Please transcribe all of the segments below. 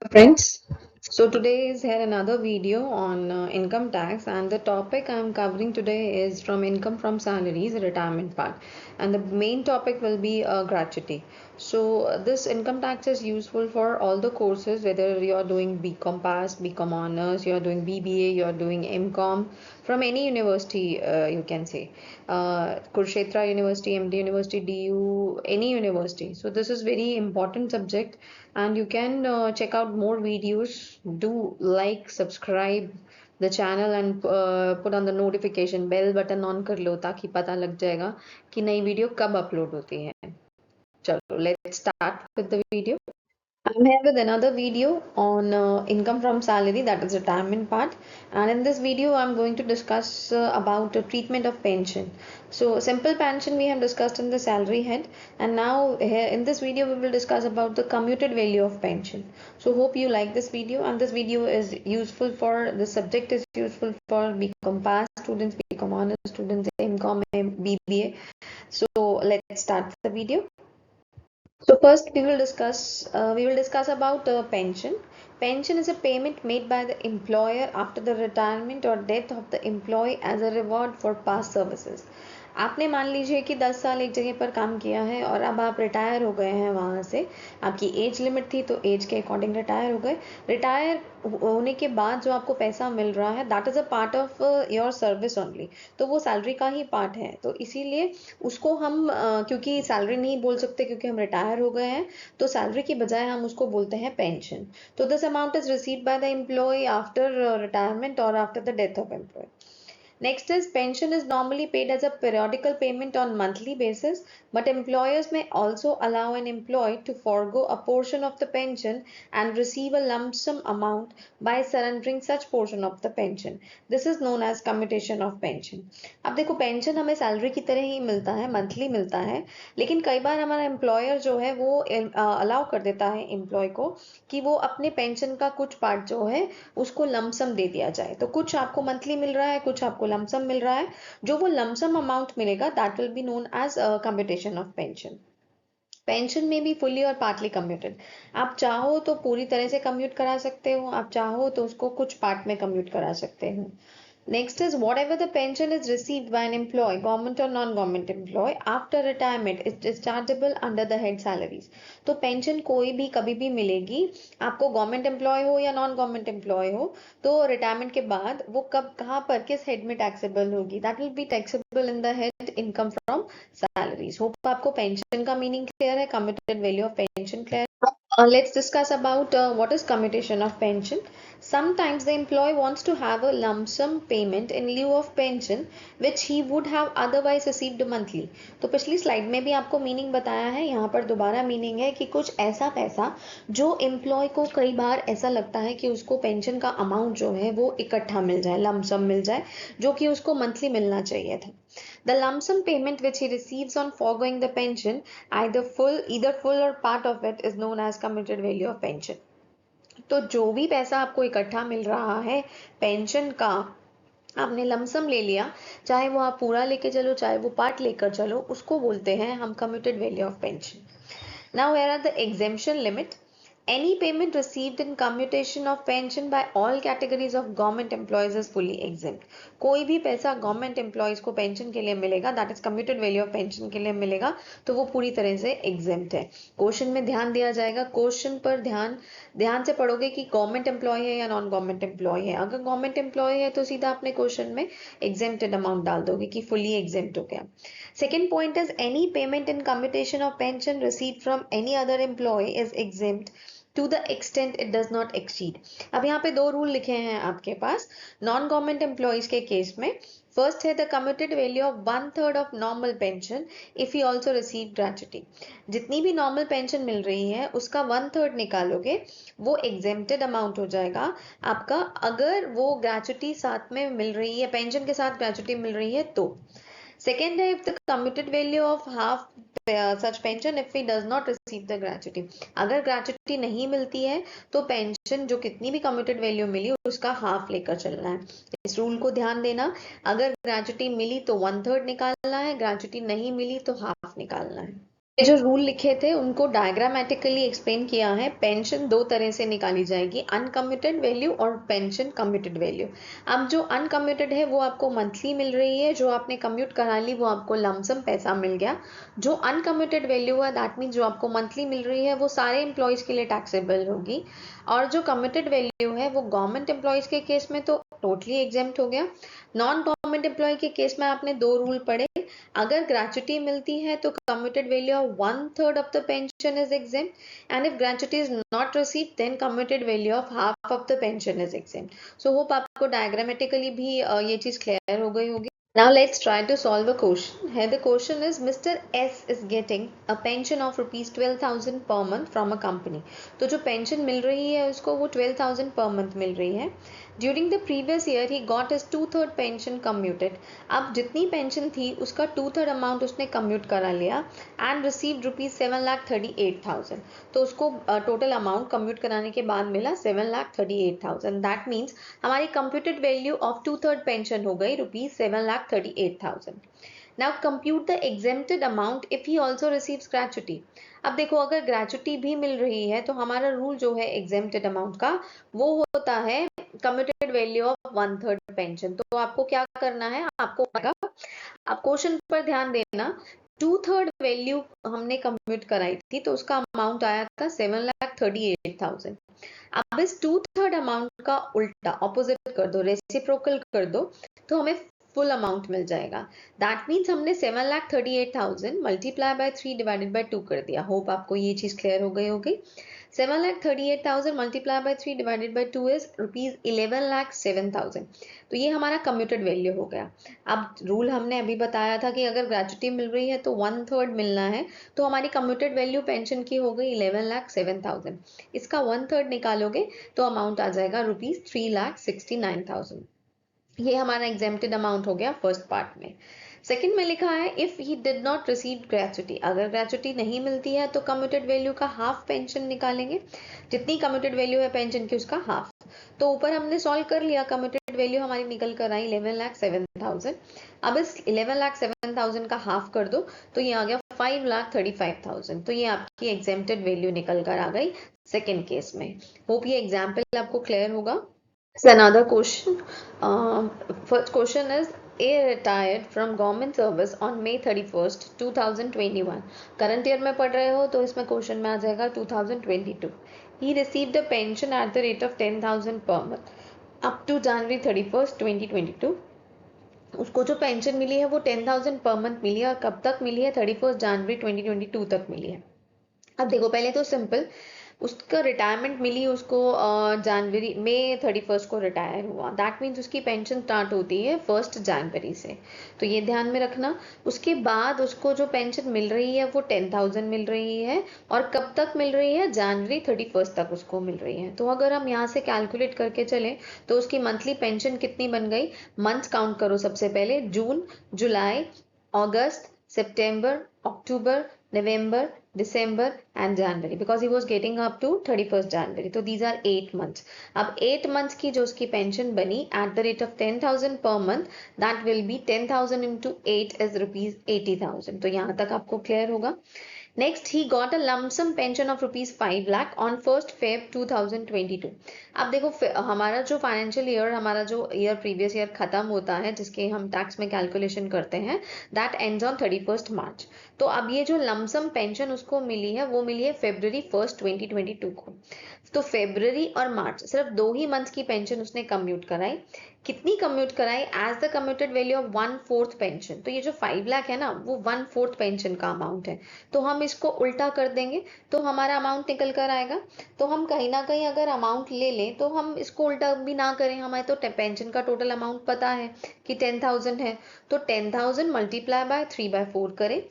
Friends, so today is here another video on income tax, and the topic I'm covering today is from income from salaries, retirement part, and the main topic will be gratuity. So this income tax is useful for all the courses, whether you're doing BCom Pass, BCom Honors, you're doing BBA, you're doing MCom from any university, you can say Kurukshetra University, MD University, DU, any university. So this is very important subject, and you can check out more videos. Do like, subscribe the channel and put on the notification bell button on कर लो ताकि पता लग जाएगा कि नई video कब upload होती है. चलो, let's start with the video. I'm here with another video on income from salary, that is retirement part, and in this video I'm going to discuss about the treatment of pension. So simple pension we have discussed in the salary head, and now here in this video we will discuss about the commuted value of pension. So hope you like this video, and this video is useful for the subject is useful for BCom pass students, BCom honors students, MCom, BBA. So let's start the video. So first we will discuss about pension. Pension is a payment made by the employer after the retirement or death of the employee as a reward for past services. आपने मान लीजिए कि 10 साल एक जगह पर काम किया है और अब आप रिटायर हो गए हैं वहाँ से. आपकी एज लिमिट थी तो एज के अकॉर्डिंग रिटायर हो गए. रिटायर होने के बाद जो आपको पैसा मिल रहा है that is a part of your service only. तो वो सैलरी का ही पार्ट है, तो इसीलिए उसको हम क्योंकि सैलरी नहीं बोल सकते क्योंकि हम रिटायर हो गए हैं, तो सैलरी की बजाय हम उसको बोलते हैं पेंशन. तो this amount is received by the employee after retirement और after the death of employee. Next is pension is normally paid as a periodical payment on monthly basis, but employers may also allow an employee to forego a portion of the pension and receive a lump sum amount by surrendering such portion of the pension. This is known as commutation of pension. अब देखो pension हमें salary की तरह ही मिलता है, monthly मिलता है, लेकिन कई बार हमारा एम्प्लॉयर जो है वो अलाउ कर देता है एम्प्लॉय को कि वो अपने पेंशन का कुछ पार्ट जो है उसको लमसम दे दिया जाए. तो कुछ आपको मंथली मिल रहा है, कुछ आपको लमसम मिल रहा है. जो वो लमसम अमाउंट मिलेगा that will be known as commutation of pension. Pension में भी फुली और पार्टली कम्यूटेड. आप चाहो तो पूरी तरह से कम्यूट करा सकते हो, आप चाहो तो उसको कुछ पार्ट में कम्यूट करा सकते हो. Next is whatever the pension is received by an employee, government or non-government employee, after retirement is dischargeable under the head salaries. तो पेंशन कोई भी कभी भी मिलेगी, आपको गवर्नमेंट एम्प्लॉय हो या नॉन गवर्नमेंट एम्प्लॉय हो, तो रिटायरमेंट के बाद वो कब कहाँ पर किस हेड में टैक्सेबल होगी, that will be taxable in the head income from salaries. Hope आपको pension का meaning clear है, commuted value of pension clear. Let's discuss about what is commutation of pension. Sometimes the employee wants to have a lump sum payment in lieu of pension which he would have otherwise received monthly. तो पिछली slide में भी आपको meaning बताया है, यहाँ पर दोबारा मीनिंग है कि कुछ ऐसा पैसा जो एम्प्लॉय को कई बार ऐसा लगता है कि उसको पेंशन का अमाउंट जो है वो इकट्ठा मिल जाए, लम सम मिल जाए, जो कि उसको मंथली मिलना चाहिए था. The lump sum payment which he receives on foregoing the pension, either full or part of it, is known as commuted value of pension. तो जो भी पैसा आपको इकट्ठा मिल रहा है पेंशन का, आपने लमसम ले लिया, चाहे वो आप पूरा लेके चलो चाहे वो पार्ट लेकर चलो, उसको बोलते हैं हम commuted value of pension. Now here are the exemption limit. Any payment received in commutation of pension by all categories of government employees is fully exempt. कोई भी पैसा गवर्नमेंट एम्प्लॉयज को पेंशन के लिए मिलेगा, that is commuted value of pension के लिए मिलेगा, तो वो पूरी तरह से एग्जेम्प्ट है. क्वेश्चन में ध्यान दिया जाएगा, क्वेश्चन पर ध्यान ध्यान से पढ़ोगे कि गवर्नमेंट एम्प्लॉय है या नॉन गवर्नमेंट एम्प्लॉय है. अगर गवर्नमेंट एम्प्लॉय है तो सीधा अपने क्वेश्चन में एग्जेम्प्टेड अमाउंट डाल दोगे कि फुली एग्जेम्प्ट हो गया. Second point is any payment in commutation of pension received from any other employee is exempt to the extent it does not exceed. अब यहाँ पे दो रूल लिखे हैं आपके पास नॉन गवर्नमेंट एम्प्लॉयज के केस में. फर्स्ट है the commuted value of 1/3 of normal pension if you also receive gratuity. जितनी भी नॉर्मल पेंशन मिल रही है उसका 1/3 निकालोगे, वो एग्जेम्प्टेड अमाउंट हो जाएगा आपका. अगर वो ग्रेचुटी साथ में मिल रही है, पेंशन के साथ ग्रेचुटी मिल रही है तो. Second, if the commuted value of half such pension if he does not receive the gratuity. अगर gratuity नहीं मिलती है तो पेंशन जो कितनी भी commuted value मिली उसका हाफ लेकर चलना है. इस रूल को ध्यान देना, अगर gratuity मिली तो 1/3 निकालना है, gratuity नहीं मिली तो हाफ निकालना है. ये जो रूल लिखे थे उनको डायग्रामेटिकली एक्सप्लेन किया है। पेंशन दो तरह से निकाली जाएगी, अनकमिटेड वैल्यू और पेंशन कमिटेड वैल्यू। अब जो अनकमिटेड है वो आपको मंथली मिल रही है, जो आपने कम्यूट करा ली वो आपको लमसम पैसा मिल गया। जो अनकमिटेड वैल्यू है दैट मीन जो आपको मंथली मिल रही है वो सारे एम्प्लॉयज के लिए टैक्सेबल होगी। और जो कमिटेड वैल्यू है वो गवर्नमेंट एम्प्लॉयज के केस में तो टोटली एग्जेम्प्ट हो गया। नॉन गवर्नमेंट एम्प्लॉय के केस में आपने दो रूल पढ़े। अगर ग्रेचुटी मिलती है तो commuted value of 1/3 of the pension is exempt, and if gratuity is not received then commuted value of half of the pension is exempt. So hope आपको diagrammatically भी ये चीज clear हो गई होगी। Now let's try to solve a question. Here the question is Mr. S is getting a pension of rupees 12,000 per month from a company. तो जो pension मिल रही है उसको वो 12,000 per month मिल रही है। During the previous year he got his 2/3 pension commuted. अब जितनी pension थी उसका 2/3 amount उसने commute करा लिया and received rupees 7,38,000. तो उसको total amount commute कराने के बाद मिला 7,38,000. That means हमारी computed value of 2/3 pension हो गई rupees 7,38,000. Now compute the exempted amount if he also receives gratuity. अब देखो अगर ग्रेचुटी भी मिल रही है तो हमारा रूल जो है एग्जेम्प्टेड अमाउंट का वो होता है कम्यूटेड वैल्यू ऑफ 1/3 पेंशन। तो आपको क्या करना है, आपको आप क्वेश्चन पर ध्यान देना। 2/3 वैल्यू हमने कम्यूट कराई थी तो उसका अमाउंट आया था 7,38,000। अब इस 2/3 अमाउंट का उल्टा ऑपोजिट कर दो, रेसिप्रोकल कर दो, तो हमें फुल अमाउंट मिल जाएगा। दैट मीन्स हमने 7,38,000 मल्टीप्लाई बाय 3 डिवाइडेड बाय 2 कर दिया। होप आपको ये चीज क्लियर हो गई होगी। 7,38,000 multiply by 3 divided by 2 is rupees 11,07,000। तो ये हमारा कम्यूटेड वैल्यू हो गया। अब रूल हमने अभी बताया था कि अगर ग्रेचुटी मिल रही है तो 1/3 मिलना है, तो हमारी कम्यूटेड वैल्यू पेंशन की हो गई 11,07,000। इसका 1/3 निकालोगे तो अमाउंट आ जाएगा रुपीज 3,69,000। ये हमारा एग्जेम्प्टेड अमाउंट हो गया फर्स्ट पार्ट में। सेकंड में लिखा है if he did not receive gratuity, अगर ग्रेचुटी नहीं मिलती है तो कम्यूटेड वैल्यू का हाफ पेंशन निकालेंगे। जितनी कम्यूटेड वैल्यू है पेंशन की उसका हाफ। तो ऊपर हमने सॉल्व कर लिया, कम्यूटेड वैल्यू हमारी निकल कर आई 11,07,000। अब इस 11,07,000 का हाफ कर दो तो ये आ गया 5,35,000। तो ये आपकी एग्जेम्प्टेड वैल्यू निकल कर आ गई सेकेंड केस में। होप ये एग्जाम्पल आपको क्लियर होगा। Another question. First question is A retired from government service on May 31st 2021. Current year में पढ़ रहे हो तो इसमें क्वेश्चन में आ जाएगा 2022. He received a pension at the rate of 10,000 per month up to January 31st 2022. उसको जो पेंशन मिली है वो 10,000 पर मंथ मिली है और कब तक मिली है, 31 जनवरी 2022 तक मिली है। अब देखो पहले तो सिंपल, उसका रिटायरमेंट मिली उसको जनवरी मई 31 को रिटायर हुआ। दैट मीन्स उसकी पेंशन स्टार्ट होती है 1 जनवरी से, तो ये ध्यान में रखना। उसके बाद उसको जो पेंशन मिल रही है वो 10,000 मिल रही है और कब तक मिल रही है, जनवरी 31 तक उसको मिल रही है। तो अगर हम यहाँ से कैलकुलेट करके चलें तो उसकी मंथली पेंशन कितनी बन गई, मंथ काउंट करो सबसे पहले, जून, जुलाई, अगस्त, सितंबर, अक्टूबर, November, December and January, because he was getting up to 31st January. So these are 8 months. अब 8 months की जो उसकी pension बनी at the rate of 10,000 per month, that will be 10,000 into 8 is rupees 80,000. तो यहाँ तक आपको clear होगा। Next, he got a lump sum pension of rupees 5 lakh on 1st Feb 2022. अब देखो हमारा जो फाइनेंशियल ईयर, हमारा जो ईयर प्रीवियस ईयर खत्म होता है जिसके हम टैक्स में कैलकुलेशन करते हैं, दैट एंड्स ऑन 31st मार्च। तो अब ये जो लमसम पेंशन उसको मिली है वो मिली है February 1st 2022 को। तो फेब्रवरी और मार्च सिर्फ 2 ही मंथ की पेंशन उसने कम्यूट कराई। कितनी कम्यूट कराई, as the commuted value of 1/4 pension. तो ये जो 5 लाख है ना वो 1/4 पेंशन का अमाउंट है। तो हम इसको उल्टा कर देंगे तो हमारा अमाउंट निकल कर आएगा। तो हम कहीं ना कहीं अगर अमाउंट ले लें तो हम इसको उल्टा भी ना करें, हमें तो पेंशन का टोटल अमाउंट पता है कि 10,000 है। तो 10,000 मल्टीप्लाई बाय 3/4 करें।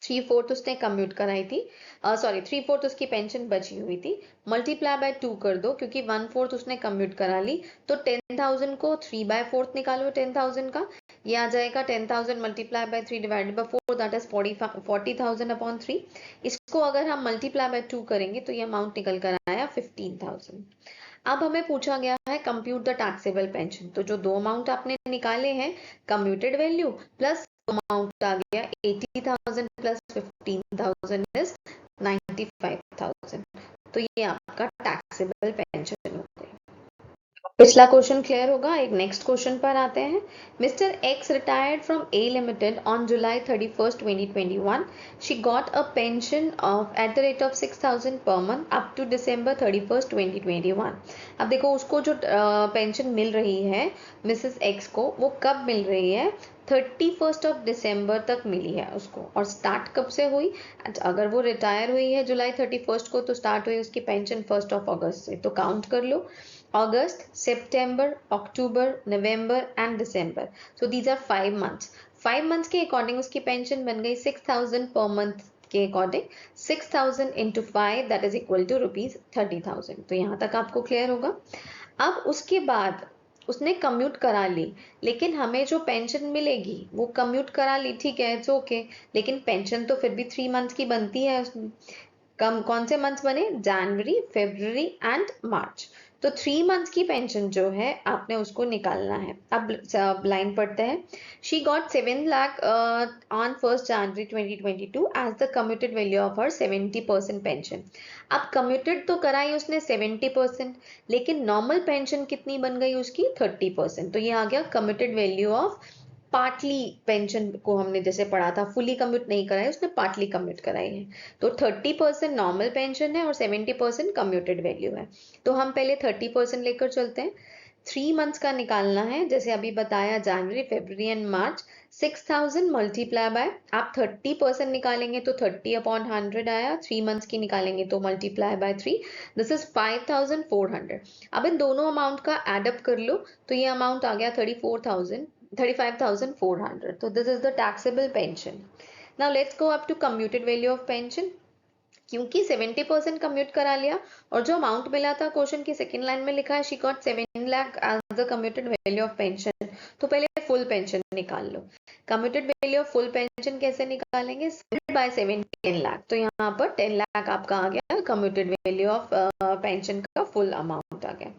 3/4 उसने कम्यूट कराई थी, सॉरी 3/4 उसकी पेंशन बची हुई थी, मल्टीप्लाई बाय 2 कर दो क्योंकि 1/4 उसने कम्यूट करा ली। तो 10,000 को 3/4 निकालो 10,000 का, ये आ जाएगा 10,000 multiply by 3 divided by 4, that is 40,000 upon 3। इसको अगर हम मल्टीप्लाई बाय 2 करेंगे तो ये अमाउंट निकल कर आया 15,000। अब हमें पूछा गया है कंप्यूट द टैक्सेबल पेंशन। तो जो दो अमाउंट आपने निकाले हैं, कम्यूटेड वैल्यू प्लस अमाउंट आ गया 80,000 प्लस 15,000 is 95,000. तो ये आपका टैक्सेबल पेंशन हो गई। पिछला क्वेश्चन क्लियर होगा। एक नेक्स्ट क्वेश्चन पर आते हैं। Mister x retired from A limited on July 31st 2021. She got a pension of at the rate of 6,000 per month up to December 31st 2021. अब देखो उसको जो पेंशन मिल रही है मिसेस एक्स को, वो कब मिल रही है? 31st ऑफ December तक मिली है उसको। और स्टार्ट कब से हुई? अगर वो रिटायर हुई है जुलाई 31st को, तो स्टार्ट हुई उसकी पेंशन 1st of August से। तो काउंट कर लो, August, September, October, November and December. So these are 5 months. 5 months के अकॉर्डिंग उसकी पेंशन बन गई 6,000 पर मंथ के according. 6,000 into 5 that is equal to rupees 30,000. तो यहाँ तक आपको क्लियर होगा। अब उसके बाद उसने कम्यूट करा ली, लेकिन हमें जो पेंशन मिलेगी वो कम्यूट करा ली, ठीक है, इट्स ओके, लेकिन पेंशन तो फिर भी 3 मंथ्स की बनती है उसमें। कौन से मंथ्स बने? जनवरी, फरवरी एंड मार्च। तो 3 मंथ्स की पेंशन जो है आपने उसको निकालना है। अब लाइन पढ़ते हैं। She got 7 lakh on 1st January 2022 as the commuted value of her 70% pension. अब कम्यूटेड तो कराई उसने 70%, लेकिन नॉर्मल पेंशन कितनी बन गई उसकी? 30%। तो ये आ गया commuted value of partly pension को हमने जैसे पढ़ा था, फुली कम्यूट नहीं कराई उसने, पार्टली कम्यूट कराई है। तो 30% नॉर्मल पेंशन है और 70% कम्यूटेड वैल्यू है। तो हम पहले 30% लेकर चलते हैं। 3 मंथ्स का निकालना है, जैसे अभी बताया, जनवरी, फरवरी एंड मार्च। 6,000 मल्टीप्लाई बाय, आप 30% निकालेंगे तो 30/100 आया। 3 मंथ्स की निकालेंगे तो मल्टीप्लाई बाय 3, दिस इज 5,400। अब इन दोनों अमाउंट का एडअप कर लो तो ये अमाउंट आ गया 35,400. So this is the taxable pension. Now let's go up to commuted value of pension. क्योंकि 70% कम्यूट करा लिया और जो अमाउंट मिला था क्वेश्चन की सेकंड लाइन में लिखा है she got 7 lakh as the commuted value of pension. तो पहले फुल पेंशन निकाल लो। Commuted value of full pension कैसे निकालेंगे? 7/17 लाख। तो यहाँ पर 10 लाख आपका आ गया कम्यूटेड वैल्यू ऑफ पेंशन का फुल अमाउंट आ गया।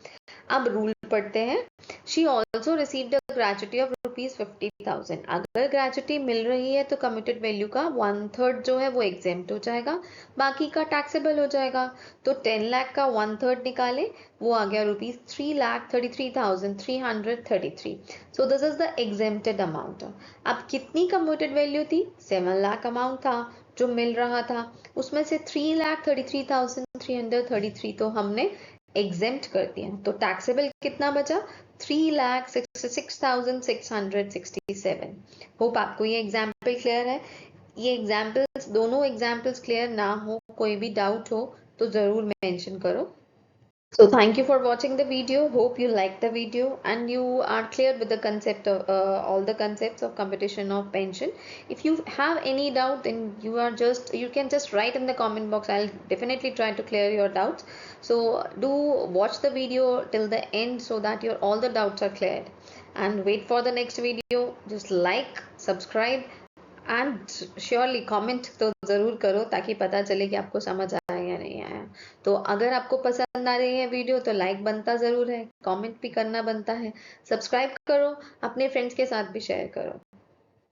अब रूल पढ़ते हैं। She also received a gratuity of ₹50,000। अगर ग्रेचुटी मिल रही है तो कम्यूटेड वैल्यू का 1/3 जो है वो एग्जेम्प्ट हो जाएगा, बाकी का टैक्सेबल हो जाएगा। तो 10 लाख का 1/3 निकाले, वो आ गया ₹3,33,333। So this is the exempted amount. अब कितनी कम्यूटेड वैल्यू थी? 7 लाख अमाउंट था जो मिल रहा था, उसमें से 3,33,333 तो हमने एग्जेम्प्ट कर दिया। तो टैक्सेबल कितना बचा? 3,66,667। होप आपको ये एग्जाम्पल क्लियर है। ये एग्जाम्पल्स, दोनों एग्जाम्पल्स क्लियर ना हो, कोई भी डाउट हो तो जरूर मेंशन करो। So thank you for watching the video. Hope you like the video and you are clear with the concept of all the concepts of competition of pension. If you have any doubt, then you can just write in the comment box. I'll definitely try to clear your doubts. So do watch the video till the end so that your all the doubts are cleared. And wait for the next video. Just like, subscribe and surely comment तो ज़रूर करो ताकि पता चले कि आपको समझ आया या नहीं आया। तो अगर आपको पसंद आ रही है वीडियो तो लाइक बनता ज़रूर है, कमेंट भी करना बनता है, सब्सक्राइब करो, अपने फ्रेंड्स के साथ भी शेयर करो।